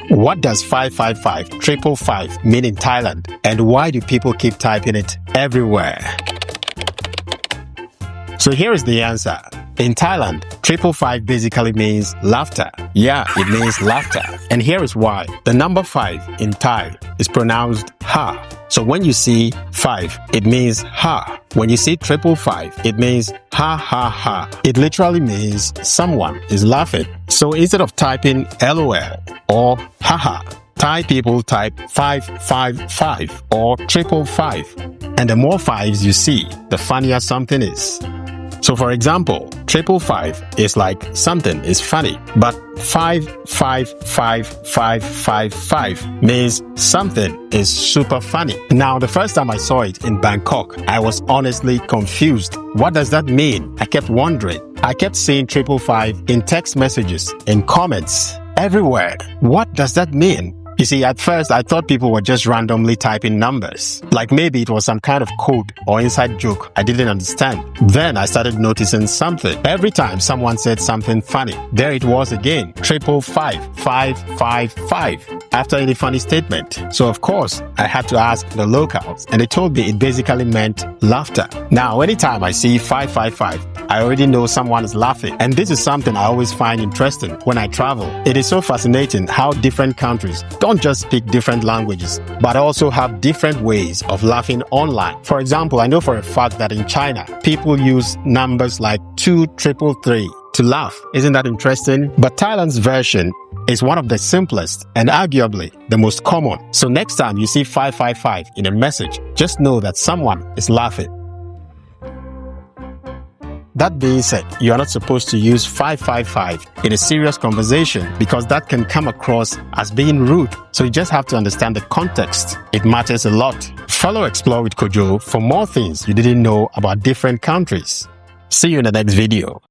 What does 555 mean in Thailand, and why do people keep typing it everywhere? So here is the answer. In Thailand, 555 basically means laughter. Yeah, it means laughter. And here is why. The number 5 in Thai is pronounced ha. So when you see 5, it means ha. When you see 555, it means ha ha ha. It literally means someone is laughing. So instead of typing LOL or haha, Thai people type 555 or 555. And the more 5s you see, the funnier something is. So for example, 555 is like something is funny, but 555 means something is super funny. Now, the first time I saw it in Bangkok, I was honestly confused. What does that mean? I kept wondering. I kept seeing 555 in text messages, in comments, everywhere. What does that mean? You see, at first, I thought people were just randomly typing numbers. Like maybe it was some kind of code or inside joke I didn't understand. Then I started noticing something. Every time someone said something funny, there it was again. 555 after any funny statement. So of course, I had to ask the locals, and they told me it basically meant laughter. Now, anytime I see 555, I already know someone is laughing. And this is something I always find interesting when I travel. It is so fascinating how different countries don't just speak different languages, but also have different ways of laughing online. For example, I know for a fact that in China, people use numbers like 2333 to laugh. Isn't that interesting? But Thailand's version is one of the simplest and arguably the most common. So next time you see 555 in a message, just know that someone is laughing. That being said, you are not supposed to use 555 in a serious conversation because that can come across as being rude. So you just have to understand the context. It matters a lot. Follow Explore with Kojo for more things you didn't know about different countries. See you in the next video.